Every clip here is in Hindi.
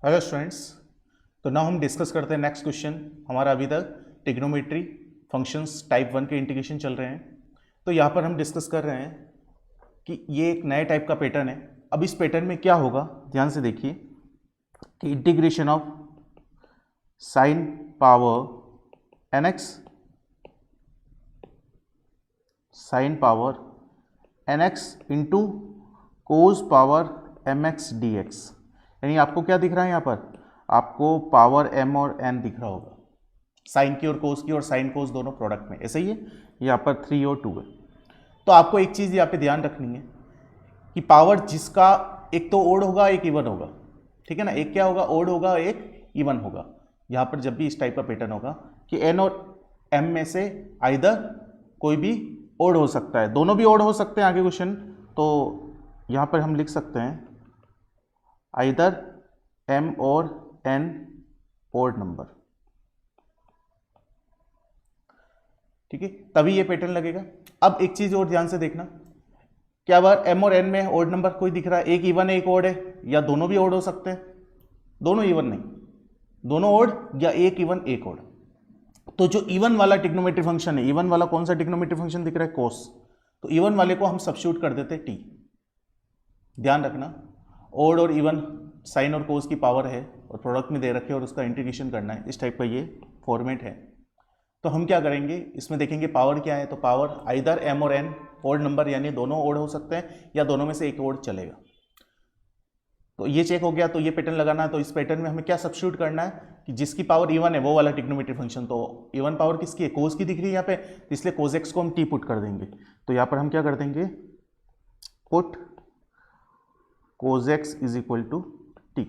Hello students. तो नाउ हम डिस्कस करते हैं नेक्स्ट क्वेश्चन। हमारा अभी तक ट्रिग्नोमेट्री फंक्शंस टाइप 1 के इंटीग्रेशन चल रहे हैं। तो यहाँ पर हम डिस्कस कर रहे हैं कि ये एक नए टाइप का पैटर्न है। अब इस पैटर्न में क्या होगा, ध्यान से देखिए कि integration of sine power nx sine power nx into cos power mx dx, यानी आपको क्या दिख रहा है यहाँ पर, आपको पावर m और n दिख रहा होगा, साइन की और कोस की, और साइन कोस दोनों प्रोडक्ट में, ऐसे ही है। यहाँ पर 3 और 2 है। तो आपको एक चीज़ यहाँ पे ध्यान रखनी है कि पावर जिसका एक तो ओड होगा एक इवन होगा, ठीक है ना। एक क्या होगा, ओड होगा, एक इवन होगा। यहाँ पर जब भी इस टाइप का पैटर्न होगा कि n और m में से आइदर कोई भी ओड हो सकता है, दोनों भी ओड हो सकते हैं आगे क्वेश्चन। तो यहाँ पर हम लिख सकते हैं आइदर m और n ओड नंबर, ठीक है, तभी ये पैटर्न लगेगा। अब एक चीज और ध्यान से देखना, क्या बार m और n में ओड नंबर कोई दिख रहा है, एक इवन है एक ओड है, या दोनों भी ओड हो सकते हैं, दोनों इवन नहीं, दोनों ओड या एक इवन एक ओड। तो जो इवन वाला ट्रिग्नोमेट्री फंक्शन है, इवन वाला कौन सा ट्रिग्नोमेट्री फंक्शन दिख रहा है, कोस, तो इवन वाले को हम सब्स्टिट्यूट कर देते टी। ध्यान रखना, ओड और इवन साइन और कोस की पावर है और प्रोडक्ट में दे रखे और उसका इंटीग्रेशन करना है, इस टाइप का ये फॉर्मेट है। तो हम क्या करेंगे, इसमें देखेंगे पावर क्या है, तो पावर आइदर m और n ओड नंबर, यानी दोनों ओड हो सकते हैं या दोनों में से एक ओड चलेगा। तो ये चेक हो गया, तो ये पैटर्न लगाना है। तो इस पैटर्न में हमें क्या सब्स्टिट्यूट करना है कि जिसकी पावर इवन है वो वाला ट्रिग्नोमेट्री फंक्शन, तो इवन पावर किसकी है, कोस की दिख रही है यहाँ पे, इसलिए कोस एक्स को हम टी पुट कर देंगे। तो यहाँ पर हम क्या कर देंगे, put cos x is equal to T.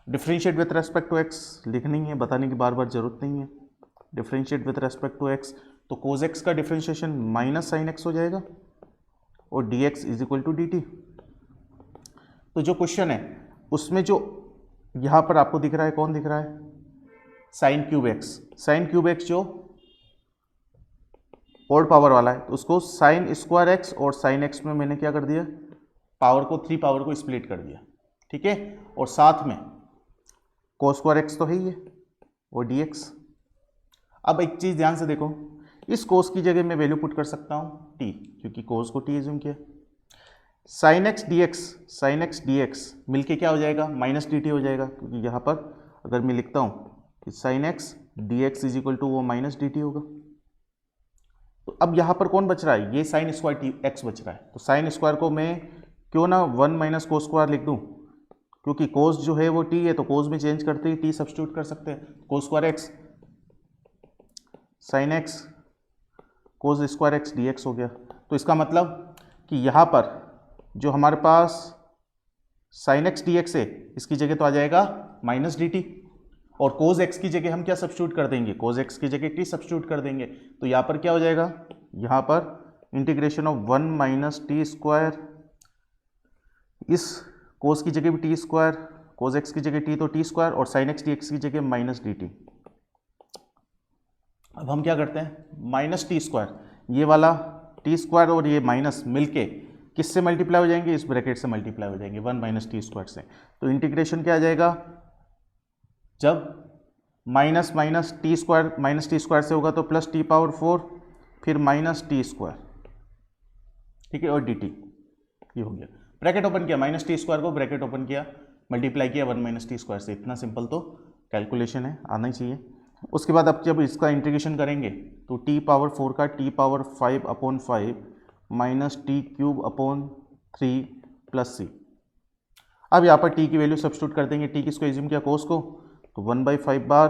Differentiate with respect to x लिखनी है, बताने की बार बार जरूरत नहीं है। Differentiate with respect to x, तो कोस एक्स का डिफरेंशिएशन माइनस साइन एक्स हो जाएगा और d x is equal to D t. तो जो क्वेश्चन है उसमें जो यहाँ पर आपको दिख रहा है, कौन दिख रहा है, sine cube x. Sine cube x जो ओड पावर वाला है, तो उसको साइन स्क्वायर एक्स और साइन एक्स में मैंने क्या कर दिया, पावर को 3 पावर को स्प्लिट कर दिया, ठीक है। और साथ में कोस स्क्वायर एक्स तो है ही है और डी एक्स। अब एक चीज ध्यान से देखो, इस कोस की जगह मैं वैल्यू पुट कर सकता हूँ टी, क्योंकि कोस को टी एज्यूम किया। साइन एक्स डी एक्स मिलके क्या हो जाएगा, माइनस डी टी हो जाएगा, क्योंकि यहाँ पर अगर मैं लिखता हूँ कि sine x D x is equal to वो माइनस डी टी होगा। तो अब यहाँ पर कौन बच रहा है, ये साइन स्क्वायर टी एक्स बच रहा है। तो साइन स्क्वायर को मैं क्यों ना 1 माइनस कोस स्क्वायर लिख दूँ, क्योंकि कोस जो है वो टी है, तो कोस में चेंज करते ही टी सब्स्टिट्यूट कर सकते हैं। कोस स्क्वायर एक्स साइन एक्स कोस स्क्वायर एक्स डी एक्स हो गया। तो इसका मतलब कि यहाँ पर जो हमारे पास साइन एक्स डी एक्स है, इसकी जगह तो आ जाएगा माइनस डी टी, और कोस एक्स की जगह हम क्या सब्स्टिट्यूट कर देंगे, कोस एक्स की जगह टी सब्स्टिट्यूट कर देंगे। तो यहाँ पर क्या हो जाएगा, यहाँ पर integration of 1 minus T square, इस कोस की जगह भी टी स्क्वायर, कोस एक्स की जगह टी तो टी स्क्वायर, और साइन एक्स डी एक्स की जगह माइनस डी टी। अब हम क्या करते हैं, माइनस टी स्क्वायर, ये वाला टी स्क्वायर और ये माइनस मिलके किससे मल्टीप्लाई हो जाएंगे, इस ब्रैकेट से मल्टीप्लाई हो जाएंगे 1 माइनस टी स्क्वायर से। तो इंटीग्रेशन क्या आ जाएगा, जब माइनस माइनस टी स्क्वायर से होगा तो प्लस टी पावर 4, फिर माइनस टी स्क्वायर, ठीक है, और डी टी, ये हो गया। ब्रैकेट ओपन किया, माइनस टी स्क्वायर को ब्रैकेट ओपन किया, मल्टीप्लाई किया 1 माइनस टी स्क्वायर से। इतना सिंपल तो कैलकुलेशन है, आना ही चाहिए। उसके बाद अब जब इसका इंटीग्रेशन करेंगे तो टी पावर 4 का T power 5 upon 5 minus T cube upon 3 plus C. अब यहाँ पर टी की वैल्यू सब्स्टिट्यूट कर देंगे, टी किसको एज्यूम किया, कोस को, तो 1/5 बार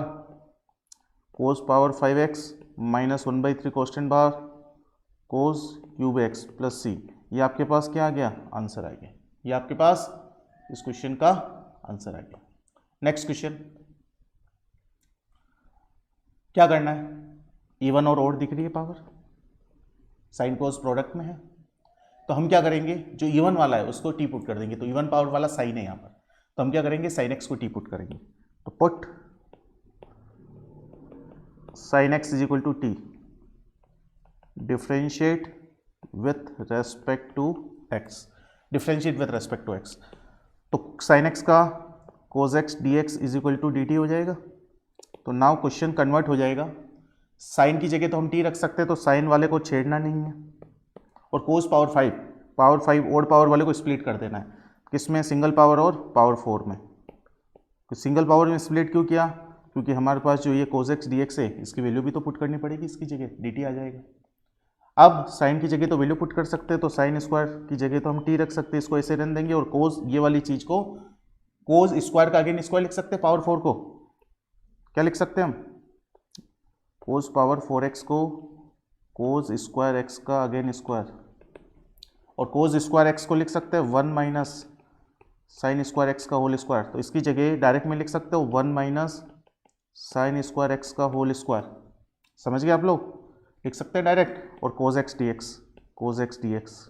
कोस पावर 5x माइनस 1/3 कॉन्स्टेंट बार cos cube x plus C. ये आपके पास क्या आ गया, आंसर आ गया। ये आपके पास इस क्वेश्चन का आंसर आ गया। नेक्स्ट क्वेश्चन, क्या करना है, इवन और ओड दिख रही है पावर, साइन कोस प्रोडक्ट में है, तो हम क्या करेंगे, जो इवन वाला है उसको टी पुट कर देंगे। तो इवन पावर वाला साइन है यहाँ पर, तो हम क्या करेंगे, साइन एक्स को टी पुट करेंगे। तो put sine X is equal to T, differentiate with respect to X, differentiate with respect to x. तो साइन एक्स का cos X D x is equal to D T हो जाएगा। तो नाउ क्वेश्चन कन्वर्ट हो जाएगा, साइन की जगह तो हम टी रख सकते हैं, तो साइन वाले को छेड़ना नहीं है, और कोस पावर 5 ओड पावर वाले को स्प्लिट कर देना है, किसमें, सिंगल पावर और पावर 4 में। तो सिंगल पावर में स्प्लिट क्यों किया, क्योंकि हमारे पास जो ये कोस एक्स डी एक्स है इसकी वैल्यू भी तो पुट करनी पड़ेगी, इसकी जगह डी टी आ जाएगा। अब साइन की जगह तो वैल्यू पुट कर सकते हैं, तो साइन स्क्वायर की जगह तो हम टी रख सकते हैं, इसको ऐसे रहने देंगे, और कोस ये वाली चीज़ को कोस स्क्वायर का अगेन स्क्वायर लिख सकते हैं, पावर 4 को क्या लिख सकते हैं हम, कोस पावर 4x को कोस स्क्वायर एक्स का अगेन स्क्वायर, और कोस स्क्वायर एक्स को लिख सकते हैं 1 माइनस साइन स्क्वायर एक्स का होल स्क्वायर। तो इसकी जगह डायरेक्ट में लिख सकते हो 1 माइनस साइन स्क्वायर एक्स का होल स्क्वायर, समझ गए आप लोग, लिख सकते हैं डायरेक्ट। और कोस एक्स डी एक्स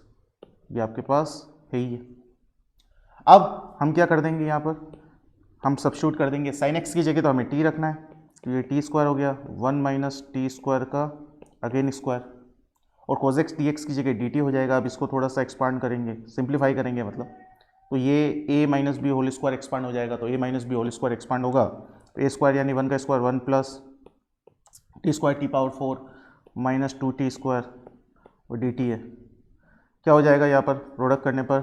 ये आपके पास है ही है। अब हम क्या कर देंगे, यहाँ पर हम सब्स्टिट्यूट कर देंगे, साइन एक्स की जगह तो हमें टी रखना है, तो ये टी स्क्वायर हो गया 1 माइनस टी स्क्वायर का अगेन स्क्वायर, और कोस एक्स डी एक्स की जगह डी टी हो जाएगा। अब इसको थोड़ा सा एक्सपांड करेंगे, सिंप्लीफाई करेंगे मतलब, तो ये A minus B whole square expand हो जाएगा, तो A minus B whole square expand होगा, तो ए स्क्वायर यानी 1 का square 1 plus T square T power 4 minus 2 T square और डी टी है। क्या हो जाएगा यहाँ पर प्रोडक्ट करने पर,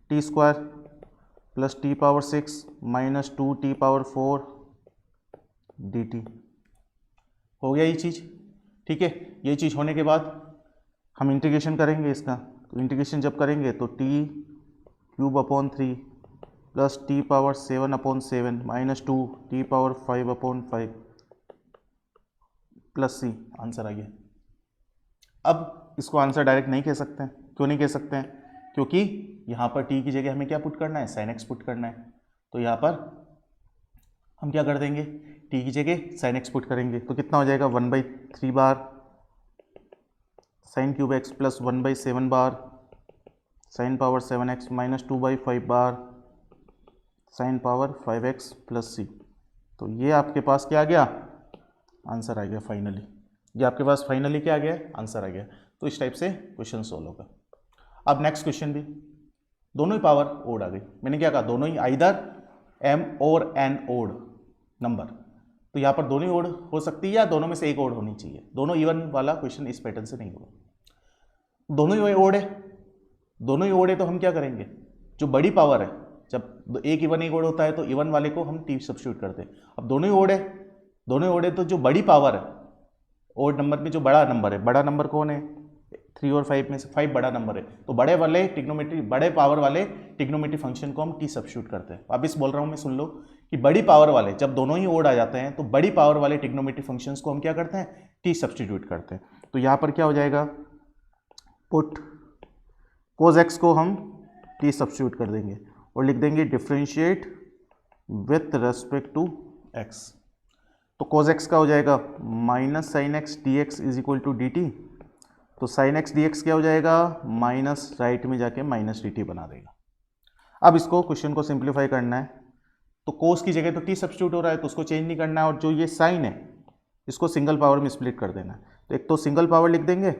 T square plus T power 6 minus 2 T power 4 D T हो गया ये चीज़, ठीक है। ये चीज़ होने के बाद हम इंटीग्रेशन करेंगे इसका, तो इंटीग्रेशन जब करेंगे तो T cube upon 3 plus T power 7 upon 7 minus 2 T power 5 upon 5 plus C, answer आ गया। अब इसको आंसर डायरेक्ट नहीं कह सकते हैं, क्यों नहीं कह सकते हैं, क्योंकि यहाँ पर टी की जगह हमें क्या पुट करना है, साइन एक्स पुट करना है। तो यहाँ पर हम क्या कर देंगे, टी की जगह साइन एक्स पुट करेंगे, तो कितना हो जाएगा 1/3 बार साइन क्यूब एक्स प्लस 1/7 बार साइन पावर 7x माइनस 2/5 बार sine power 5x plus C. तो ये आपके पास क्या आ गया, आंसर आ गया फाइनली। ये आपके पास फाइनली क्या आ गया, आंसर आ गया। तो इस टाइप से क्वेश्चन सोल्व होगा। अब नेक्स्ट क्वेश्चन भी दोनों ही पावर ओड आ गई, मैंने क्या कहा, दोनों ही आइदर m और n ओड नंबर, तो यहाँ पर दोनों ही ओड हो सकती है या दोनों में से एक ओड होनी चाहिए, दोनों इवन वाला क्वेश्चन इस पैटर्न से नहीं होगा। दोनों ही ओड है, दोनों ही ओड है, तो हम क्या करेंगे, जो बड़ी पावर है, जब एक इवन एक ओड होता है तो इवन वाले को हम टी सब्स्टिट्यूट करते हैं। अब दोनों ही ओड है, दोनों ही ओड है, तो जो बड़ी पावर है ओड नंबर में जो बड़ा नंबर है, बड़ा नंबर कौन है, 3 और 5 में से 5 बड़ा नंबर है, तो बड़े वाले ट्रिग्नोमेट्री, बड़े पावर वाले ट्रिग्नोमेट्री फंक्शन को हम टी सब्स्टिट्यूट करते हैं। वापिस बोल रहा हूँ मैं, सुन लो कि बड़ी पावर वाले जब दोनों ही ओड आ जाते हैं तो बड़ी पावर वाले ट्रिग्नोमेट्री फंक्शंस को हम क्या करते हैं, टी सब्स्टिट्यूट करते हैं। तो यहाँ पर क्या हो जाएगा, पुट कोस एक्स को हम टी सब्स्टिट्यूट कर देंगे और लिख देंगे differentiate with respect to x. तो कोस एक्स का हो जाएगा minus sine x D x is equal to D t, तो साइन एक्स डी एक्स क्या हो जाएगा, माइनस राइट में जाके माइनस डी टी बना देगा। अब इसको क्वेश्चन को सिंप्लीफाई करना है, तो कोस की जगह तो टी सब्स्टिट्यूट हो रहा है, तो उसको चेंज नहीं करना है, और जो ये साइन है इसको सिंगल पावर में स्प्लिट कर देना है। तो एक तो सिंगल पावर लिख देंगे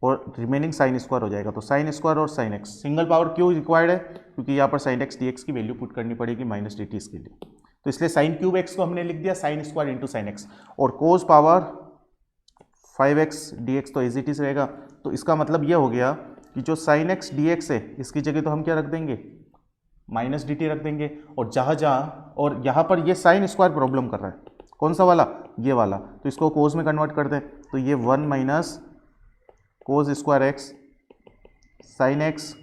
और रिमेनिंग साइन स्क्वायर हो जाएगा, तो साइन स्क्वायर और साइन एक्स। सिंगल पावर क्यों रिक्वायर्ड है, क्योंकि यहाँ पर साइन एक्स डी एक्स की वैल्यू पुट करनी पड़ेगी माइनस डी टी इसके लिए, तो इसलिए साइन क्यूब एक्स को हमने लिख दिया sine square into sine x, और कोस पावर 5x dx तो एज इट इज रहेगा। तो इसका मतलब ये हो गया कि जो साइन एक्स डी एक्स है इसकी जगह तो हम क्या रख देंगे, माइनस डी टी रख देंगे, और और यहाँ पर ये साइन स्क्वायर प्रॉब्लम कर रहा है, कौन सा वाला, ये वाला, तो इसको कोस में कन्वर्ट कर दें, तो ये 1 minus cos square X sine X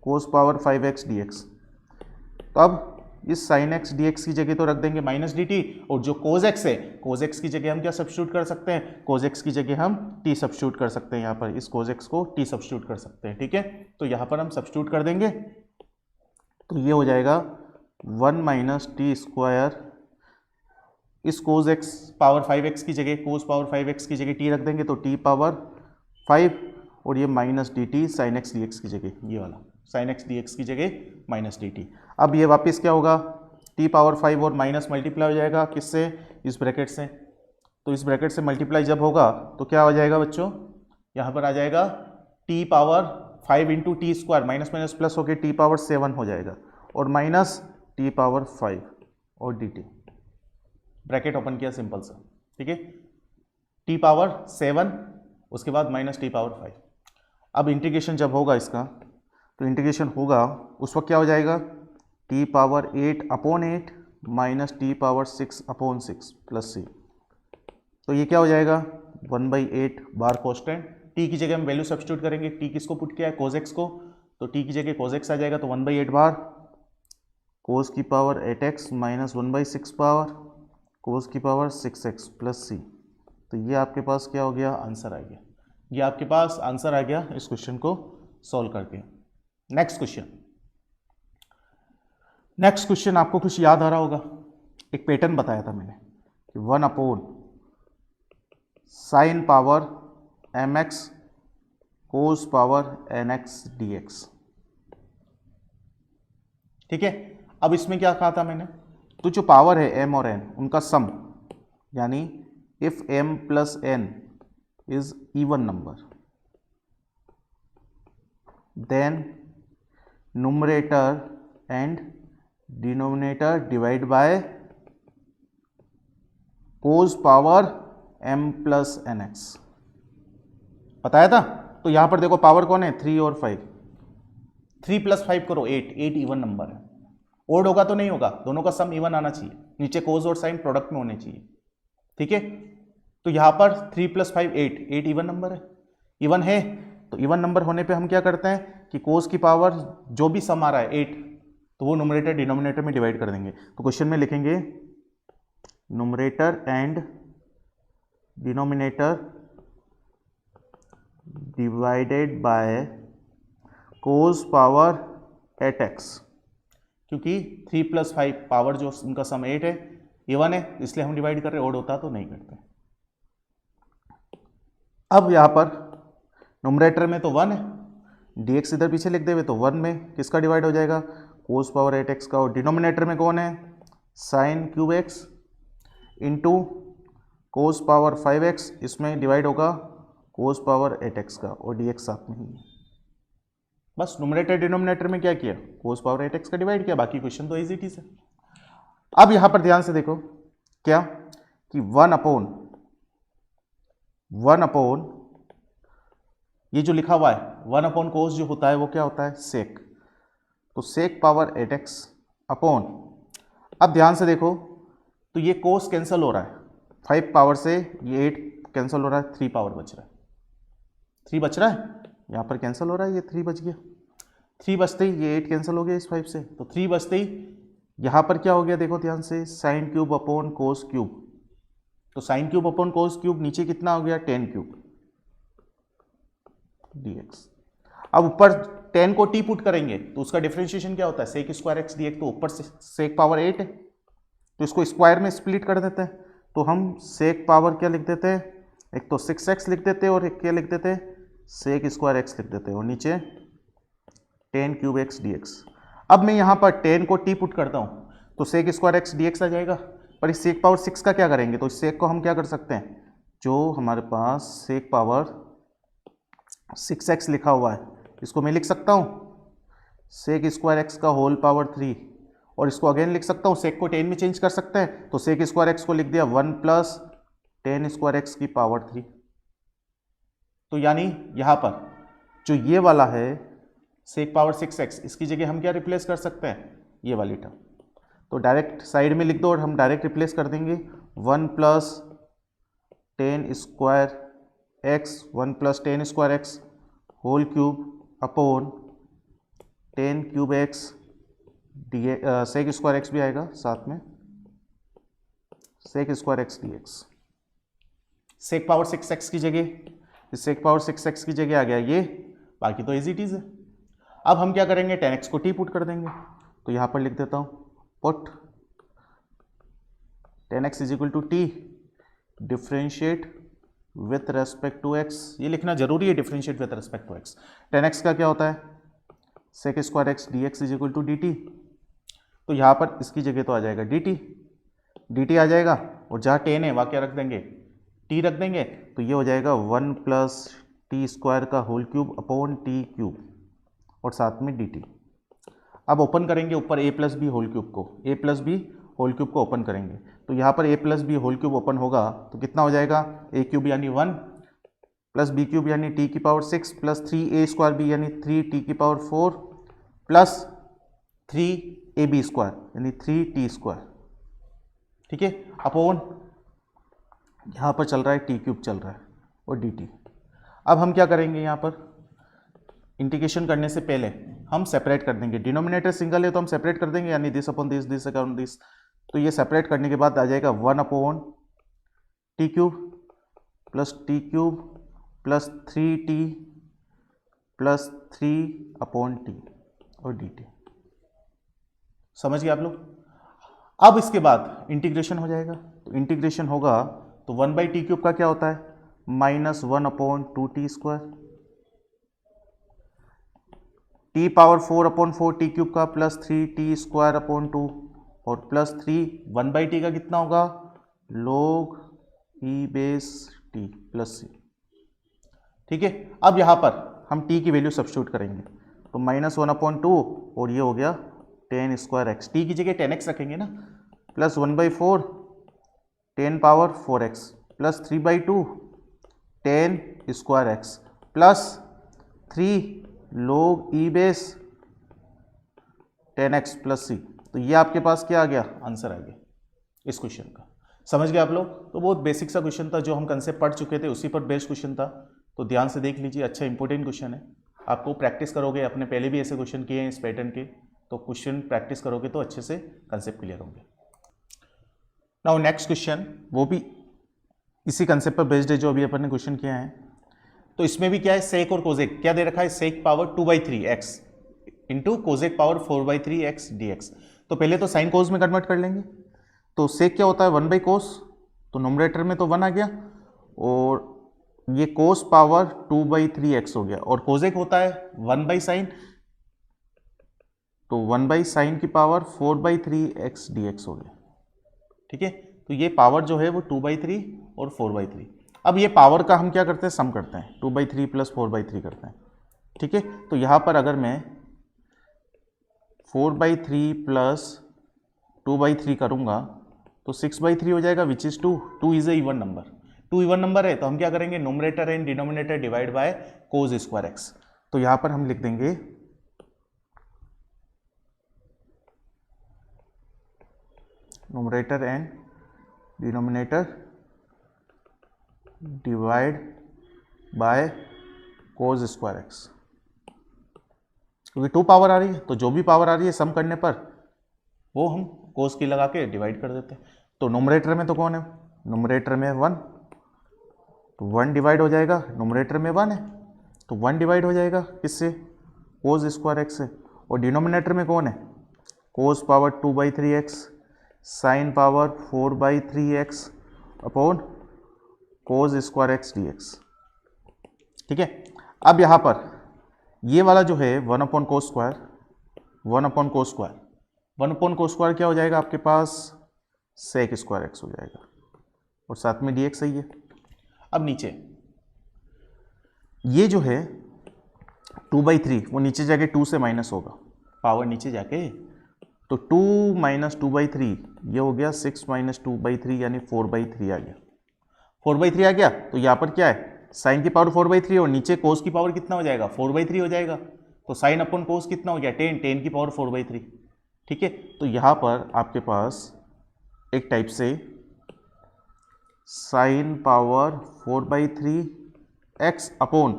cos power 5x dx। तो अब इस साइन एक्स डी एक्स की जगह तो रख देंगे माइनस डी टी, और जो कोज एक्स है, कोज एक्स की जगह हम क्या सब्स्टिट्यूट कर सकते हैं, कोज एक्स की जगह हम टी सब्स्टिट्यूट कर सकते हैं, यहाँ पर इस कोज एक्स को टी सब्स्टिट्यूट कर सकते हैं, ठीक है। तो यहाँ पर हम सब्स्टिट्यूट कर देंगे, तो ये हो जाएगा 1 माइनस टी स्क्वायर, इस कोज एक्स पावर 5x की जगह कोस पावर 5x की जगह टी रख देंगे, तो टी पावर 5, और ये minus d T sign x D x की जगह, ये वाला साइन एक्स डी एक्स की जगह माइनस डी टी। अब ये वापस क्या होगा, टी पावर 5 और माइनस मल्टीप्लाई हो जाएगा किससे, इस ब्रैकेट से, तो इस ब्रैकेट से मल्टीप्लाई जब होगा तो क्या हो जाएगा बच्चों, यहाँ पर आ जाएगा T power 5 into T square, minus minus plus होकर टी पावर 7 हो जाएगा, और माइनस टी पावर 5 और डी टी, ब्रैकेट ओपन किया सिंपल सा, ठीक है, टी पावर 7 उसके बाद माइनस टी पावर 5। अब इंटीग्रेशन जब होगा इसका, तो इंटीग्रेशन होगा उस वक्त क्या हो जाएगा, T power 8/8 minus T power 6/6 plus C. तो ये क्या हो जाएगा 1/8 बार कॉन्स्टेंट, टी की जगह हम वैल्यू सब्स्टिट्यूट करेंगे, टी किसको पुट किया है, कोस एक्स को, तो टी की जगह कोस एक्स आ जाएगा, तो 1/8 बार कोस की पावर 8x माइनस 1/6 पावर कोस की पावर 6x प्लस सी। तो ये आपके पास क्या हो गया, आंसर आ गया, ये आपके पास आंसर आ गया इस क्वेश्चन को सॉल्व करके। नेक्स्ट क्वेश्चन आपको कुछ याद आ रहा होगा, एक पैटर्न बताया था मैंने कि 1/sin power mx cos power nx dx, ठीक है। अब इसमें क्या कहा था मैंने, तो जो पावर है m और n उनका सम, यानी if m plus n is even number then numerator and denominator divide by cos power m plus nx, बताया था। तो यहां पर देखो पावर कौन है, 3 और 5, 3 + 5 करो 8, 8 इवन नंबर है, ओड होगा तो नहीं होगा, दोनों का सम इवन आना चाहिए, नीचे कोस और साइन प्रोडक्ट में होने चाहिए, ठीक है। तो यहां पर 3 + 5 8, 8 इवन नंबर है, इवन है, तो इवन नंबर होने पे हम क्या करते हैं कि कोस की पावर जो भी सम आ रहा है 8, तो वो न्यूमरेटर डिनोमिनेटर में डिवाइड कर देंगे। तो क्वेश्चन में लिखेंगे numerator and denominator divided by cos power 8x, क्योंकि 3 + 5 पावर जो उनका सम 8 है, इवन है, इसलिए हम डिवाइड कर रहे हैं, ओड होता तो नहीं करते। अब यहां पर न्यूमरेटर में तो 1 है, dx इधर पीछे लिख देवे तो 1 में किसका डिवाइड हो जाएगा, कोस पावर 8x का, और डिनोमिनेटर में कौन है, sine cube x into cos power 5x, इसमें डिवाइड होगा कोस पावर 8x का, और dx साथ में ही है। बस न्यूमरेटर डिनोमिनेटर में क्या किया, कोस पावर 8x का डिवाइड किया, बाकी क्वेश्चन तो इजी थी से। अब यहां पर ध्यान से देखो क्या कि 1/1 ये जो लिखा हुआ है 1 कोस जो होता है वो क्या होता है, सेक, तो सेक पावर 8x अपॉन, अब ध्यान से देखो तो ये कोस कैंसिल हो रहा है, 5 पावर से ये 8 कैंसिल हो रहा है, 3 पावर बच रहा है, 3 बच रहा है, यहाँ पर कैंसिल हो रहा है, ये 3 बच गया, 3 बचते ही ये 8 कैंसिल हो गया इस 5 से, तो 3 बचते ही यहाँ पर क्या हो गया, देखो ध्यान से, sine cube upon cos cube, तो sine cube upon cos cube नीचे कितना हो गया, 10 क्यूब dx। अब ऊपर 10 को t पुट करेंगे तो उसका डिफरेंशिएशन क्या होता है, सेक स्क्वायर एक्स dx, तो ऊपर से सेक पावर 8 है, तो इसको स्क्वायर में स्प्लिट कर देते हैं, तो हम सेक पावर क्या लिख देते हैं, एक तो 6x लिख देते हैं और एक क्या लिख देते हैं, सेक स्क्वायर एक्स लिख देते हैं, और नीचे 10 क्यूब एक्स dx। अब मैं यहाँ पर 10 को t पुट करता हूँ तो सेक स्क्वायर एक्स dx आ जाएगा, पर इस सेक पावर 6 का क्या करेंगे, तो इस सेक को हम क्या कर सकते हैं, जो हमारे पास सेक पावर 6x लिखा हुआ है इसको मैं लिख सकता हूँ सेक स्क्वायर एक्स का होल पावर 3, और इसको अगेन लिख सकता हूँ, सेक को 10 में चेंज कर सकते हैं, तो सेक स्क्वायर एक्स को लिख दिया 1 + 10 स्क्वायर एक्स की पावर 3। तो यानी यहाँ पर जो ये वाला है सेक पावर 6x, इसकी जगह हम क्या रिप्लेस कर सकते हैं, ये वाली टर्म, तो डायरेक्ट साइड में लिख दो और हम डायरेक्ट रिप्लेस कर देंगे 1 + 10 square x, 1 + 10 square x whole cube upon 10 cube x sec square x भी आएगा साथ में, sec square x dx, sec power 6x की जगह, इस सेक पावर 6x की जगह आ गया ये, बाकी तो इजी चीज है। अब हम क्या करेंगे, 10x को t पुट कर देंगे, तो यहां पर लिख देता हूं put 10x = t differentiate with respect to x, ये लिखना जरूरी है, differentiate with respect to x। 10x का क्या होता है, sec square x dx = dt, तो यहाँ पर इसकी जगह तो आ जाएगा dt आ जाएगा, और जहाँ 10 है वहाँ क्या रख देंगे, t रख देंगे, तो ये हो जाएगा 1 + t² का whole cube upon t cube और साथ में dt। अब ओपन करेंगे ऊपर a plus b whole cube को, a plus b whole cube को ओपन करेंगे, तो यहाँ पर a plus b whole cube open होगा तो कितना हो जाएगा, a क्यूब यानी 1 प्लस बी क्यूब यानी t की power 6 plus 3a square b यानी 3t की पावर 4 प्लस 3ab स्क्वायर यानी 3t स्क्वायर, ठीक है, अपॉन यहाँ पर चल रहा है t क्यूब चल रहा है और dt। अब हम क्या करेंगे, यहाँ पर इंटीग्रेशन करने से पहले हम सेपरेट कर देंगे, डिनोमिनेटर सिंगल है तो हम सेपरेट कर देंगे, यानी this upon this, this upon this, तो ये सेपरेट करने के बाद आ जाएगा 1 upon T cube plus T cube plus 3t plus 3 upon T और dt। समझ गए आप लोग। अब इसके बाद इंटीग्रेशन हो जाएगा, तो इंटीग्रेशन होगा तो 1 बाई टी क्यूब का क्या होता है, -1 upon 2t square, t power 4 upon 4 T cube का प्लस 3t स्क्वायर अपॉन 2 और प्लस 3 1 बाई टी का कितना होगा, log e base t plus c, ठीक है। अब यहाँ पर हम t की वैल्यू सब्स्टिट्यूट करेंगे, तो -1 अपॉन 2 और ये हो गया 10 स्क्वायर एक्स, टी की जगह 10x रखेंगे ना, plus 1/4 10 power 4x plus 3/2 10 square x plus 3 log e base 10x plus c, तो ये आपके पास क्या आ गया, आंसर आ गया इस क्वेश्चन का। समझ गए आप लोग। तो बहुत बेसिक सा क्वेश्चन था, जो हम कंसेप्ट पढ़ चुके थे उसी पर बेस्ड क्वेश्चन था, तो ध्यान से देख लीजिए, अच्छा इंपॉर्टेंट क्वेश्चन है। आपको प्रैक्टिस करोगे, अपने पहले भी ऐसे क्वेश्चन किए हैं इस पैटर्न के, तो क्वेश्चन प्रैक्टिस करोगे तो अच्छे से कंसेप्ट क्लियर होंगे। नाउ नेक्स्ट क्वेश्चन, वो भी इसी कंसेप्ट पर बेस्ड है जो अभी अपन ने क्वेश्चन किया है। तो इसमें भी क्या है, सेक और कोजेक क्या दे रखा है, sec power 2/3x into cosec power 4/3x dx। तो पहले तो साइन कोस में कन्वर्ट कर लेंगे, तो सेक क्या होता है 1/कोस, तो नोमरेटर में तो 1 आ गया और ये कोस पावर 2/3x हो गया, और कोजेक होता है 1/साइन, तो 1/साइन की पावर 4/3x dx हो गया, ठीक है। तो ये पावर जो है वो 2/3 और 4/3। अब ये पावर का हम क्या करते हैं, सम करते हैं, 2/3 प्लस 4/3 करते हैं, ठीक है। तो यहाँ पर अगर मैं 4/3 प्लस 2/3 करूँगा तो 6/3 हो जाएगा, which is 2, 2 is a even number, 2 even number है, तो हम क्या करेंगे, numerator and denominator divide by cos square x. तो यहाँ पर हम लिख देंगे numerator and denominator divide by cos square x, क्योंकि 2 पावर आ रही है, तो जो भी पावर आ रही है सम करने पर वो हम कोस की लगा के डिवाइड कर देते हैं। तो नोमरेटर में तो कौन है, नोमरेटर में 1, तो 1 डिवाइड हो जाएगा, नोमरेटर में 1 है तो 1 डिवाइड हो जाएगा किससे, कोस स्क्वायर एक्स से, और डिनोमिनेटर में कौन है, cos power 2/3x sine power 4/3x upon cos square x dx, ठीक है। अब यहाँ पर ये वाला जो है 1 upon cos square, 1 upon cos square, 1 upon cos square क्या हो जाएगा आपके पास, सेक स्क्वायर एक्स हो जाएगा, और साथ में dx सही है। अब नीचे ये जो है 2/3 वो नीचे जाके 2 से माइनस होगा, पावर नीचे जाके, तो 2 माइनस 2/3 ये हो गया 6 माइनस 2/3 यानी 4/3 आ गया, 4/3 आ गया। तो यहाँ पर क्या है, साइन की पावर 4/3 और नीचे कोस की पावर कितना हो जाएगा, 4/3 हो जाएगा, तो साइन अपन कोस कितना हो गया, 10, 10 की पावर 4/3, ठीक है। तो यहाँ पर आपके पास एक टाइप से sign power 4/3x upon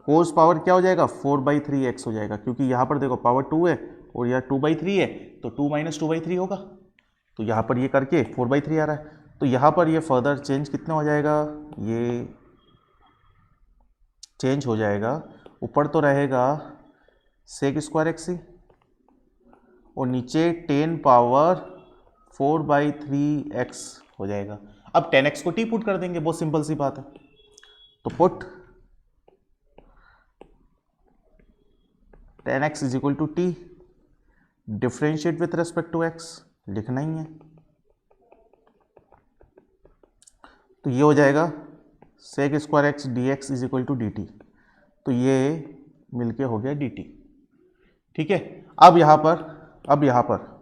cos power क्या हो जाएगा, 4/3x हो जाएगा, क्योंकि यहाँ पर देखो पावर 2 है और यह 2/3 है, तो 2 माइनस 2/3 होगा, तो यहाँ पर ये करके 4/3 आ रहा है। तो यहाँ पर ये फर्दर चेंज कितना हो जाएगा, ये चेंज हो जाएगा, ऊपर तो रहेगा सेक स्क्वायर एक्स सी और नीचे 10 पावर 4/3x हो जाएगा। अब 10x को t पुट कर देंगे, बहुत सिंपल सी बात है, तो put 10x is equal to t, differentiate with respect to x, लिखना ही है, तो ये हो जाएगा sec square x dx is equal to dt, तो ये मिलके हो गया dt, ठीक है। अब यहाँ पर अब यहाँ पर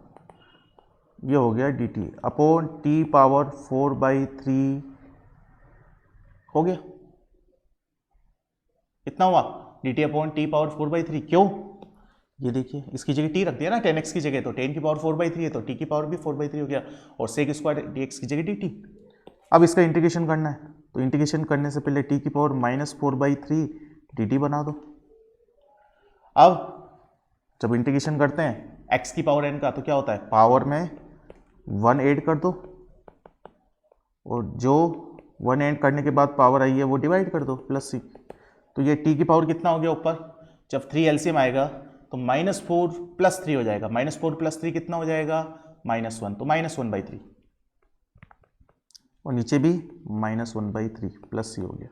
ये हो गया D T upon T power 4/3 हो गया। कितना हुआ? D T upon T power 4/3। क्यों? ये देखिए इसकी जगह टी रख दिया ना 10x की जगह, तो 10 की पावर 4/3 है तो टी की पावर भी 4/3 हो गया, और सेक स्क्वायर dx की जगह dt। अब इसका इंटीग्रेशन करना है, तो इंटीग्रेशन करने से पहले टी की पावर -4/3 dt बना दो। अब जब इंटीग्रेशन करते हैं x की पावर n का, तो क्या होता है, पावर में 1 ऐड कर दो, और जो 1 ऐड करने के बाद पावर आई है वो डिवाइड कर दो +c। तो ये t की पावर कितना हो गया ऊपर, जब 3 एलसीएम आएगा तो -4 + 3 हो जाएगा। -4 + 3 कितना हो जाएगा, -1, तो -1/3, और नीचे भी -1/3 +c हो गया।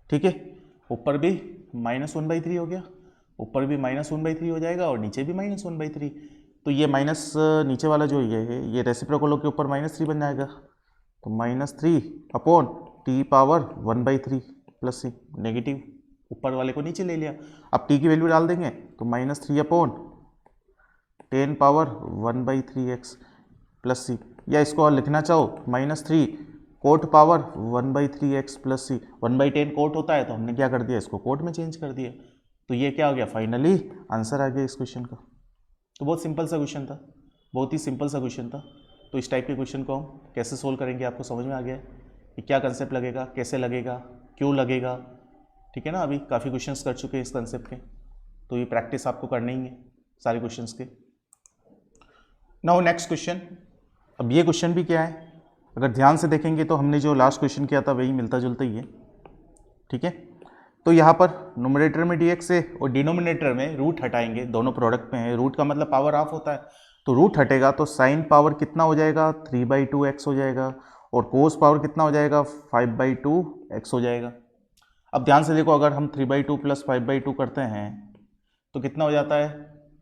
ठीक है, ऊपर भी -1/3 हो गया, ऊपर भी -1/3 हो जाएगा, और नीचे भी -1/3। तो ये माइनस नीचे वाला जो ये है ये रेसिप्रोकल के ऊपर -3 बन जाएगा, तो -3 upon T power 1/3 +c, negative ऊपर वाले को नीचे ले लिया। अब टी की वैल्यू डाल देंगे तो -3 अपॉन 10 पावर 1/3x +c, या इसको और लिखना चाहो -3 coat power 1/3x +c। 1/10 coat होता है तो हमने क्या कर दिया, इसको कोट में चेंज कर दिया। तो ये क्या हो गया, फाइनली आंसर आ गया इस क्वेश्चन का। तो बहुत सिंपल सा क्वेश्चन था, बहुत ही सिंपल सा क्वेश्चन था। तो इस टाइप के क्वेश्चन को हम कैसे सोल्व करेंगे आपको समझ में आ गया है कि क्या कंसेप्ट लगेगा, कैसे लगेगा, क्यों लगेगा। ठीक है ना, अभी काफ़ी क्वेश्चंस कर चुके हैं इस कंसेप्ट के, तो ये प्रैक्टिस आपको करनी ही है सारे क्वेश्चंस के। Now next question. अब ये क्वेश्चन भी क्या है, अगर ध्यान से देखेंगे तो हमने जो लास्ट क्वेश्चन किया था वही मिलता जुलता ही है। ठीक है, तो यहाँ पर नोमिनेटर में dx है और डिनोमिनेटर में रूट हटाएंगे, दोनों प्रोडक्ट में है, रूट का मतलब पावर हाफ होता है, तो रूट हटेगा तो साइन पावर कितना हो जाएगा, 3/2x हो जाएगा, और कोस पावर कितना हो जाएगा, 5/2x हो जाएगा। अब ध्यान से देखो, अगर हम 3/2 + 5/2 करते हैं तो कितना हो जाता है,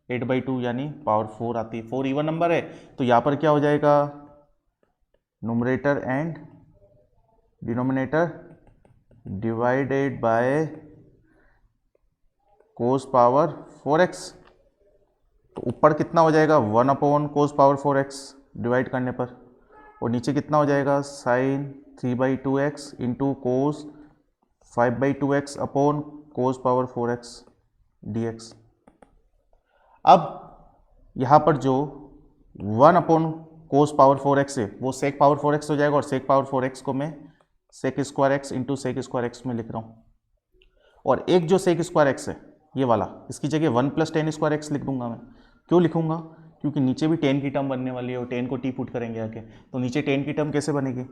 8/2, यानी पावर 4 आती है। 4 इवन नंबर है, तो यहाँ पर क्या हो जाएगा, nominator and denominator divided by cos power 4x, तो ऊपर कितना हो जाएगा, 1 upon cos power 4x divide करने पर, और नीचे कितना हो जाएगा, sine 3/2x into cos 5/2x upon cos power 4x dx। अब यहाँ पर जो 1 अपॉन कोस पावर 4x है वो सेक पावर 4x हो जाएगा, और सेक पावर 4x को मैं sec square x into sec square x में लिख रहा हूँ, और एक जो सेक स्क्वायर x है ये वाला, इसकी जगह 1 + 10 स्क्वायर x लिख दूंगा मैं। क्यों लिखूंगा, क्योंकि नीचे भी 10 की टर्म बनने वाली है, और 10 को टी पुट करेंगे आके, तो नीचे 10 की टर्म कैसे बनेगी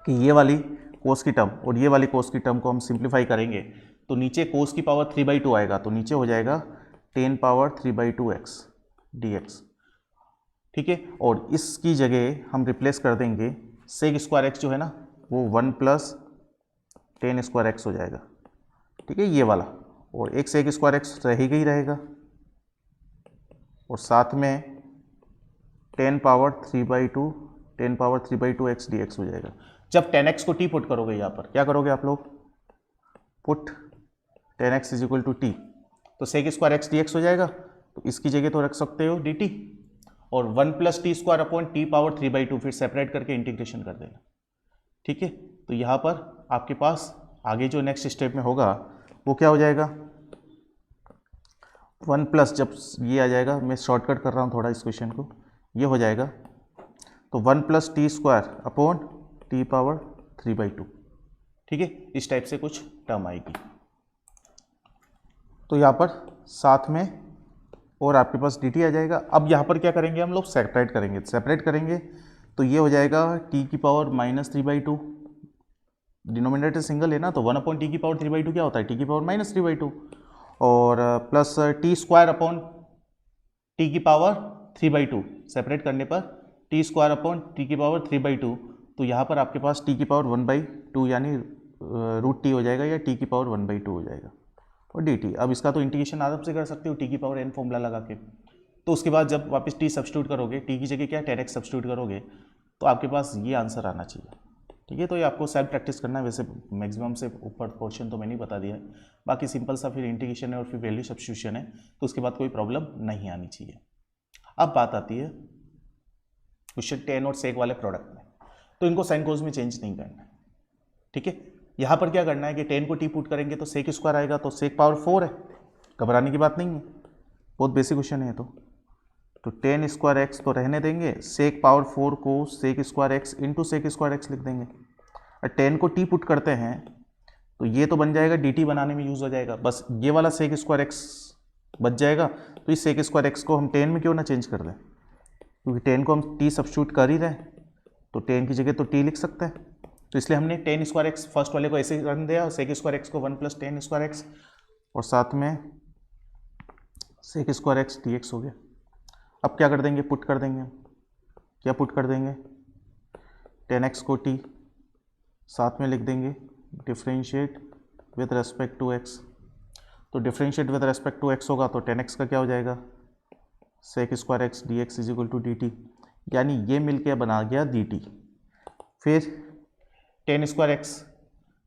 कि ये वाली कोस की टर्म और ये वाली कोस की टर्म को हम सिंप्लीफाई करेंगे, तो नीचे कोस की पावर 3/2 आएगा, तो नीचे हो जाएगा 10 पावर 3/2x dx। ठीक है, और इसकी जगह हम रिप्लेस कर देंगे सेक स्क्वायर x जो है ना वो 1 + 10 स्क्वायर x हो जाएगा। ठीक है, ये वाला, और एक सेक स्क्वायर x रहेगा ही रहेगा, और साथ में 10 पावर 3/2x dx हो जाएगा। जब 10x को t पुट करोगे, यहाँ पर क्या करोगे आप लोग, पुट 10x = t, तो सेक स्क्वायर x dx हो जाएगा, तो इसकी जगह तो रख सकते हो dt, और 1 + t² अपॉन t पावर 3/2 फिर सेपरेट करके इंटीग्रेशन कर देना। ठीक है, तो यहाँ पर आपके पास आगे जो नेक्स्ट स्टेप में होगा वो क्या हो जाएगा, 1+, जब ये आ जाएगा, मैं शॉर्टकट कर रहा हूँ थोड़ा इस क्वेश्चन को, ये हो जाएगा, तो 1 + t² अपॉन t पावर 3/2। ठीक है, इस टाइप से कुछ टर्म आएगी। तो यहाँ पर साथ में और आपके पास dt आ जाएगा। अब यहाँ पर क्या करेंगे हम लोग, सेपरेट करेंगे, तो ये हो जाएगा t की पावर -3/2, डिनोमिनेटर सिंगल है ना, तो 1 अपॉन t की पावर 3/2 क्या होता है, t की पावर -3/2, और प्लस t² अपॉन t की पावर 3/2, सेपरेट करने पर t² अपॉन t की पावर 3/2, तो यहाँ पर आपके पास t की पावर 1/2 यानी √t हो जाएगा, या t की पावर 1/2 हो जाएगा, और dt। अब इसका तो इंटीग्रेशन आराम से कर सकते हो t की पावर n फॉर्मूला लगा के। तो उसके बाद जब वापस t सब्स्टिट्यूट करोगे, t की जगह क्या 10x सब्स्टिट्यूट करोगे, तो आपके पास ये आंसर आना चाहिए। ठीक है, तो ये आपको सेल्फ प्रैक्टिस करना है। वैसे मैक्सिमम से ऊपर पोर्शन तो मैंने ही बता दिया है, बाकी सिंपल सा फिर इंटीग्रेशन है और फिर वैल्यू सब्स्टिट्यूशन है, तो उसके बाद कोई प्रॉब्लम नहीं आनी चाहिए। अब बात आती है क्वेश्चन 10 और सेक वाले प्रोडक्ट में, तो इनको साइन कोस में चेंज नहीं करना है। ठीक है, यहाँ पर क्या करना है कि 10 को टी पुट करेंगे तो सेक स्क्वायर आएगा, तो सेक पावर 4 है, घबराने की बात नहीं है, बहुत बेसिक क्वेश्चन है। तो 10 स्क्वायर एक्स तो रहने देंगे, सेक पावर 4 को sec square x into sec square x लिख देंगे। और 10 को टी पुट करते हैं तो ये तो बन जाएगा, डी टी बनाने में यूज हो जाएगा, बस ये वाला सेक स्क्वायर एक्स बच जाएगा। तो इस सेक स्क्वायर एक्स को हम 10 में क्यों ना चेंज कर दें, क्योंकि 10 को हम टी सब्स्टिट्यूट कर ही रहे हैं, तो 10 की जगह तो टी लिख सकते हैं। तो इसलिए हमने 10 स्क्वायर एक्स फर्स्ट वाले को ऐसे ही रन दिया, और सेक स्क्वायर एक्स को 1 + 10 स्क्वायर एक्स, और साथ में sec square x D x हो गया। अब क्या कर देंगे, पुट कर देंगे। क्या पुट कर देंगे, 10x को t साथ में लिख देंगे, differentiate with respect to x। तो differentiate with respect to x होगा तो 10x का क्या हो जाएगा, sec square x D x is equal to D t, यानी ये मिलके बना गया डी टी। फिर 10 स्क्वायर एक्स,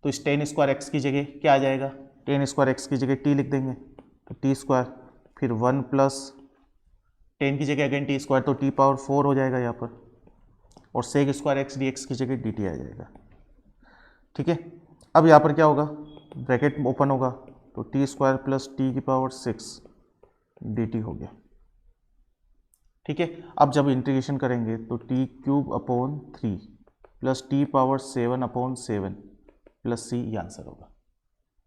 तो इस 10 स्क्वायर एक्स की जगह क्या आ जाएगा, 10 स्क्वायर एक्स की जगह t लिख देंगे, तो टी स्क्वायर, फिर 1 + 10 की जगह अगेन टी स्क्वायर, तो टी पावर 4 हो जाएगा यहाँ पर, और sec square x D x की जगह डी टी आ जाएगा। ठीक है, अब यहाँ पर क्या होगा, ब्रैकेट ओपन होगा, तो टी स्क्वायर प्लस टी की पावर 6 डी टी हो गया। ठीक है, अब जब इंटीग्रेशन करेंगे तो T cube upon 3 plus T power 7 upon 7 plus C, ये आंसर होगा।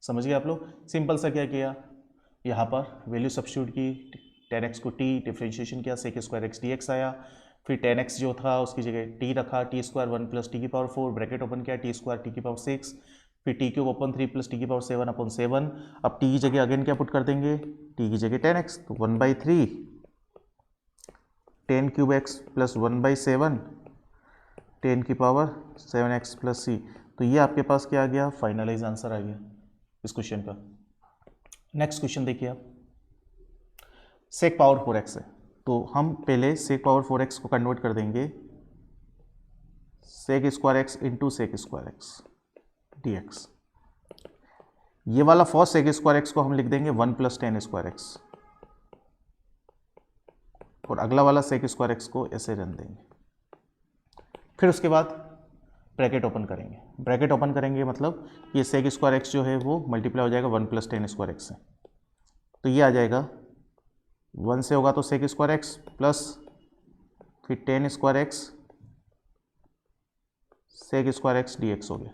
समझ गए आप लोग, सिंपल सा क्या किया, यहाँ पर वैल्यू सब्स्टिट्यूट की, 10x को t डिफ्रेंशिएशन किया, sec square x D x आया, फिर 10x जो था उसकी जगह t रखा, टी स्क्वायर 1 + t की पावर 4, ब्रैकेट ओपन किया, टी स्क्वायर टी की पावर 6, फिर टी क्यूब ओपन 3 + t की पावर 7 अपॉन 7। अब t की जगह अगेन क्या पुट कर देंगे, t की जगह 10x, तो 1/3 10 क्यूब x प्लस 1/7 10 की पावर 7x प्लस c। तो ये आपके पास क्या आ गया, फाइनलाइज आंसर आ गया इस क्वेश्चन का। नेक्स्ट क्वेश्चन देखिए आप, सेक पावर 4x है, तो हम पहले सेक पावर 4x को कन्वर्ट कर देंगे sec square x into sec square x D x. ये वाला फर्स्ट सेक स्क्वायर एक्स को हम लिख देंगे 1 + 10 स्क्वायर एक्स, और अगला वाला सेक स्क्वायर एक्स को ऐसे रन देंगे। फिर उसके बाद ब्रैकेट ओपन करेंगे, ब्रैकेट ओपन करेंगे मतलब ये सेक स्क्वायर एक्स जो है वो मल्टीप्लाई हो जाएगा 1 + 10 स्क्वायर एक्स से, तो ये आ जाएगा 1 से होगा तो सेक स्क्वायर एक्स प्लस फिर 10 square x sec square x D x हो गया।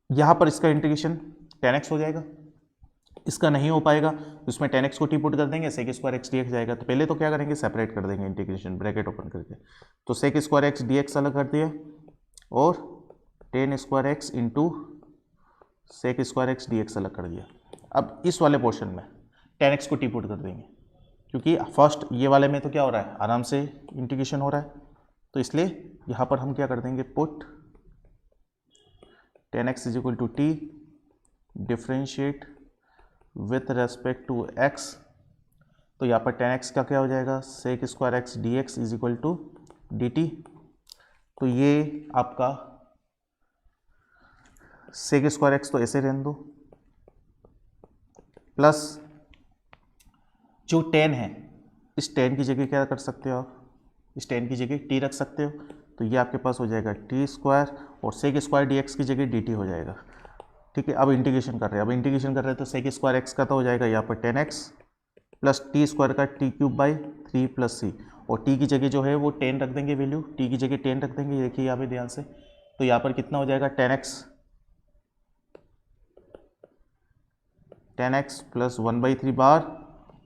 यहाँ पर इसका इंटीग्रेशन 10x हो जाएगा, इसका नहीं हो पाएगा तो इसमें 10x को टी पुट कर देंगे, sec square x D x जाएगा। तो पहले तो क्या करेंगे, सेपरेट कर देंगे इंटीग्रेशन, ब्रैकेट ओपन करके, तो sec square x D x अलग कर दिया, और 10 square x into sec square x D x अलग कर दिया। अब इस वाले पोर्शन में 10x को टी पुट कर देंगे, क्योंकि फर्स्ट ये वाले में तो क्या हो रहा है, आराम से इंटीग्रेशन हो रहा है, तो इसलिए यहाँ पर हम क्या कर देंगे, put 10x is equal to t differentiate with respect to x। तो यहाँ पर 10x का क्या हो जाएगा, sec square x D x is equal to D t. तो ये आपका सेक स्क्वायर एक्स तो ऐसे रहने दो, प्लस जो 10 है, इस 10 की जगह क्या कर सकते हो आप, इस 10 की जगह t रख सकते हो, तो ये आपके पास हो जाएगा टी स्क्वायर, और सेक स्क्वायर डी एक्स की जगह डी टी हो जाएगा। ठीक है, अब इंटीग्रेशन कर रहे हैं, अब इंटीग्रेशन कर रहे हैं तो सेक स्क्वायर एक्स का तो हो जाएगा यहाँ पर 10x प्लस टी स्क्वायर का टी क्यूब बाई 3 + c, और टी की जगह जो है वो 10 रख देंगे, वैल्यू टी की जगह 10 रख देंगे। देखिए यहाँ पे ध्यान से, तो यहाँ पर कितना हो जाएगा, 10x प्लस 1/3 बार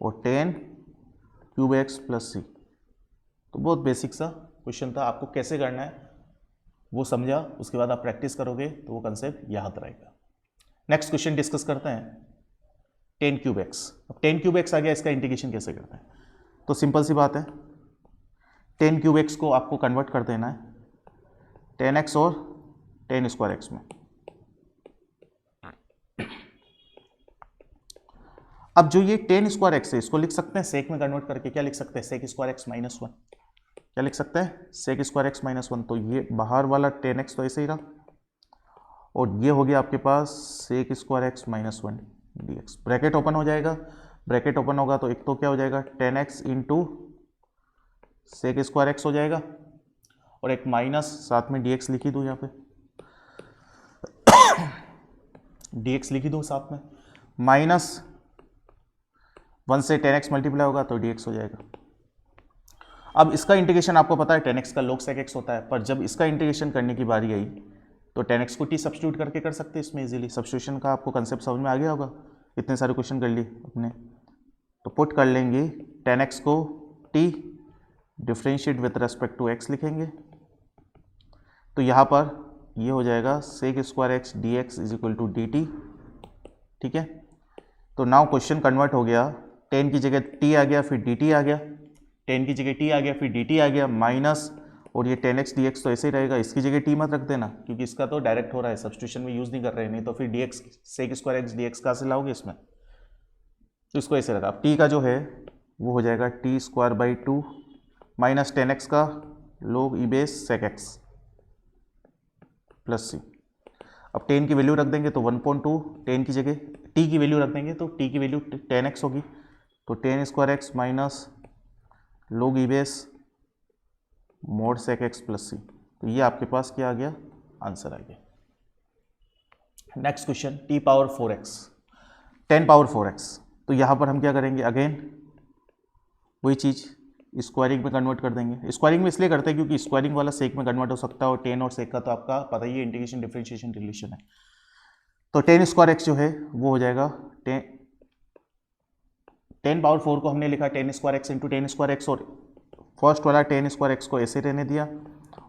और 10 क्यूब एक्स प्लस c। तो बहुत बेसिक सा क्वेश्चन था, आपको कैसे करना है वो समझा, उसके बाद आप प्रैक्टिस करोगे तो वो कंसेप्ट याद रहेगा। नेक्स्ट क्वेश्चन डिस्कस करते हैं, 10 क्यूब एक्स। अब 10 क्यूब एक्स आ गया, इसका इंटीग्रेशन कैसे करते हैं, तो सिंपल सी बात है, 10 क्यूब एक्स को आपको कन्वर्ट कर देना है 10x और 10 स्क्वायर एक्स में। अब जो ये 10 स्क्वायर एक्स है, इसको लिख सकते हैं सेक में कन्वर्ट करके, क्या लिख सकते हैं, सेक स्क्वायर एक्स -1। क्या लिख सकते हैं, सेक स्क्वायर एक्स माइनस 1। तो ये बाहर वाला 10x तो ऐसे ही रहा, और ये हो गया आपके पास sec square x minus 1 dx। Bracket open हो जाएगा, ब्रैकेट ओपन होगा तो एक तो क्या हो जाएगा 10x into sec square x हो जाएगा, और एक माइनस साथ में dx लिखी दूँ यहाँ पे, dx लिखी दूँ साथ में, माइनस 1 से 10x मल्टीप्लाई होगा तो dx हो जाएगा। अब इसका इंटीग्रेशन आपको पता है 10x का log sec x होता है, पर जब इसका इंटीग्रेशन करने की बारी आई तो 10x को t सब्स्टिट्यूट करके कर सकते हैं इसमें इजीली। सब्स्टिट्यूशन का आपको कंसेप्ट समझ में आ गया होगा, इतने सारे क्वेश्चन कर लिए अपने। तो पुट कर लेंगे 10x को t differentiate with respect to x लिखेंगे, तो यहाँ पर ये हो जाएगा sec square x D x is equal to D t. ठीक है, तो नाउ क्वेश्चन कन्वर्ट हो गया, 10 की जगह t आ गया, फिर dt आ गया, 10 की जगह t आ गया, फिर dt आ गया, माइनस, और ये 10x dx तो ऐसे ही रहेगा, इसकी जगह t मत रख देना क्योंकि इसका तो डायरेक्ट हो रहा है, सब्स्टिट्यूशन में यूज़ नहीं कर रहे हैं, नहीं तो फिर dx sec square x dx कहाँ से लाओगे इसमें, तो इसको ऐसे रखा। अब t का जो है वो हो जाएगा T square by 2 minus 10x का log E base sec X plus C. अब 10 की वैल्यू रख देंगे तो 1.2, 10 की जगह t की वैल्यू रख देंगे तो t की वैल्यू 10x होगी, तो 10 square x minus log E base mod sec X plus C. तो ये आपके पास क्या आ गया, आंसर आ गया। Next question, t power 4x 10 power 4x। तो यहाँ पर हम क्या करेंगे, अगेन वही चीज़ स्क्वायरिंग में कन्वर्ट कर देंगे। स्क्वायरिंग में इसलिए करते हैं क्योंकि स्क्वायरिंग वाला सेक में कन्वर्ट हो सकता है, और 10 और सेक का तो आपका पता ही है इंटीग्रेशन डिफरेंशिएशन रिलेशन है। तो 10 स्क्वायर एक्स जो है वो हो जाएगा 10 पावर 4 को हमने लिखा 10 square x into 10 square x, और फर्स्ट वाला 10 स्क्वायर एक्स को ऐसे रहने दिया,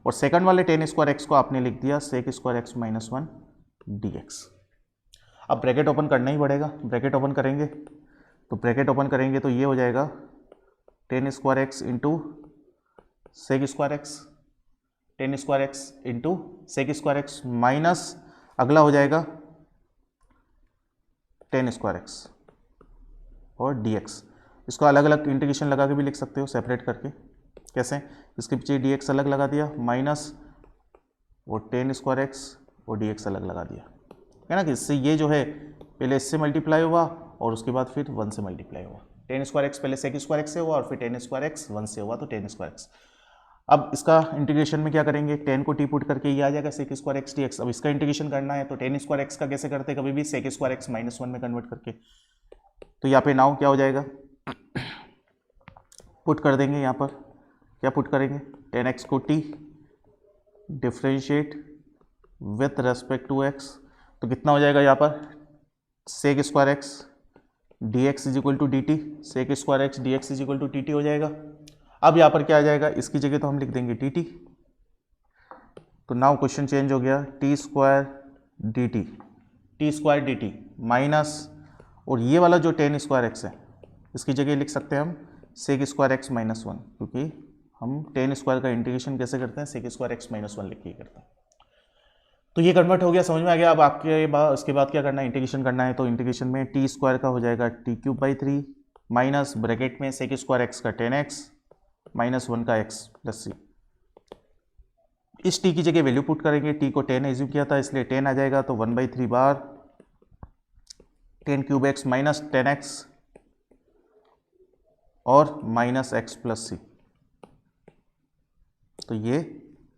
और सेकंड वाले 10 स्क्वायर एक्स को आपने लिख दिया sec square x minus 1 dx। अब ब्रैकेट ओपन करना ही पड़ेगा, ब्रैकेट ओपन करेंगे तो ब्रैकेट ओपन करेंगे तो ये हो जाएगा 10 square x into sec square x, 10 square x into sec square x minus अगला हो जाएगा 10 स्क्वायर एक्स और dx। इसको अलग अलग इंटीग्रेशन लगा के भी लिख सकते हो, सेपरेट करके। कैसे, इसके पीछे dx अलग लगा दिया माइनस और 10 स्क्वायर एक्स और dx अलग लगा दिया, है ना, कि इससे ये जो है पहले इससे मल्टीप्लाई हुआ और उसके बाद फिर 1 से मल्टीप्लाई हुआ। 10 स्क्वायर एक्स पहले सेक स्क्वायर एक्स से हुआ और फिर 10 स्क्वायर एक्स 1 से हुआ, तो 10 स्क्वायर एक्स। अब इसका इंटीग्रेशन में क्या करेंगे, 10 को टी पुट करके ये आ जाएगा sec square x D x. अब इसका इंटीग्रेशन करना है तो 10 स्क्वायर एक्स का कैसे करते हैं, कभी भी सेक स्क्वायर एक्स माइनस 1 में कन्वर्ट करके। तो यहाँ पे नाउ क्या हो जाएगा, पुट कर देंगे, यहाँ पर क्या पुट करेंगे, 10x को t differentiate with respect to x, तो कितना हो जाएगा यहाँ पर sec square x D x is equal to D t, sec square x D x is equal to t t हो जाएगा। अब यहाँ पर क्या आ जाएगा, इसकी जगह तो हम लिख देंगे टी टी, तो नाउ क्वेश्चन चेंज हो गया, T square D T minus, और ये वाला जो 10 स्क्वायर एक्स है इसकी जगह लिख सकते हैं हम सेक स्क्वायर एक्स माइनस 1, क्योंकि हम 10 स्क्वायर का इंटीग्रेशन कैसे करते हैं, सेक स्क्वायर एक्स माइनस 1 लिख के करते हैं। तो ये कन्वर्ट हो गया, समझ में आ गया। अब आपके उसके बाद क्या करना है, इंटीग्रेशन करना है, तो इंटीग्रेशन में टी स्क्वायर का हो जाएगा T cube by 3 minus bracket में सेक स्क्वायर एक्स का 10x माइनस 1 का x प्लस सी। इस t की जगह वैल्यू पुट करेंगे, t को 10 एज्यूम किया था इसलिए 10 आ जाएगा, तो 1/3 बार 10 क्यूब एक्स माइनस 10x और माइनस x प्लस सी। तो ये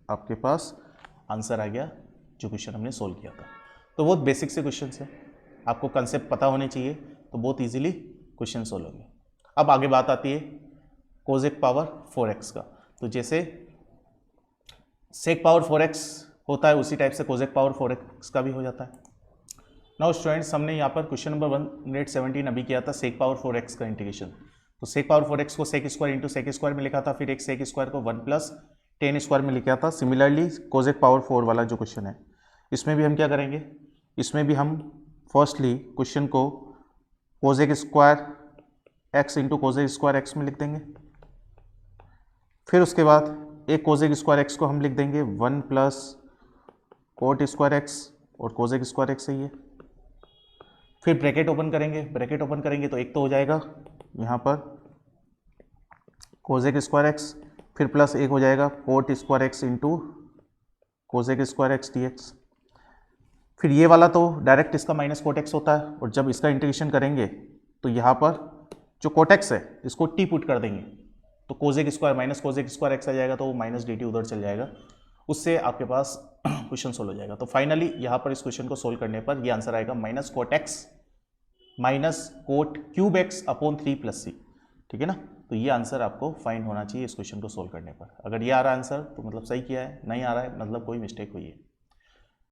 आपके पास आंसर आ गया जो क्वेश्चन हमने सोल्व किया था। तो बहुत बेसिक से क्वेश्चन है, आपको कंसेप्ट पता होने चाहिए तो बहुत इजीली क्वेश्चन सोल्व होंगे। अब आगे बात आती है कोसेक पावर 4x का। तो जैसे सेक पावर 4x होता है उसी टाइप से कोसेक पावर 4x का भी हो जाता है। नाउ स्टूडेंट्स, हमने यहाँ पर क्वेश्चन नंबर 117 अभी किया था सेक पावर 4x का इंटीग्रेशन। तो सेक पावर 4x को sec square into sec square में लिखा था, फिर एक सेक स्क्वायर को 1 प्लस 10 स्क्वायर में लिखा था। सिमिलरली कोसेक पावर 4 वाला जो क्वेश्चन है इसमें भी हम क्या करेंगे, इसमें भी हम फर्स्टली क्वेश्चन को cosec square x into cosec square x में लिख देंगे, फिर उसके बाद एक कोसेक स्क्वायर एक्स को हम लिख देंगे 1 प्लस कोट स्क्वायर एक्स, और कोसेक स्क्वायर एक्स है ये। फिर ब्रैकेट ओपन करेंगे, ब्रैकेट ओपन करेंगे तो एक तो हो जाएगा यहाँ पर कोसेक स्क्वायर एक्स फिर प्लस एक हो जाएगा coat square x into cosec square x D x. फिर ये वाला तो डायरेक्ट इसका माइनस कोट एक्स होता है, और जब इसका इंटीग्रेशन करेंगे तो यहाँ पर जो कोट एक्स है इसको टी पुट कर देंगे, तो cosec square minus cosec square X आ जाएगा, तो माइनस डी टी उधर चल जाएगा, उससे आपके पास क्वेश्चन सोल्व हो जाएगा। तो फाइनली यहाँ पर इस क्वेश्चन को सोल्व करने पर ये आंसर आएगा minus cot X minus cot cube X upon 3 plus C. ठीक है ना, तो ये आंसर आपको फाइंड होना चाहिए इस क्वेश्चन को सोल्व करने पर। अगर ये आ रहा है आंसर तो मतलब सही किया है, नहीं आ रहा है मतलब कोई मिस्टेक हुई है।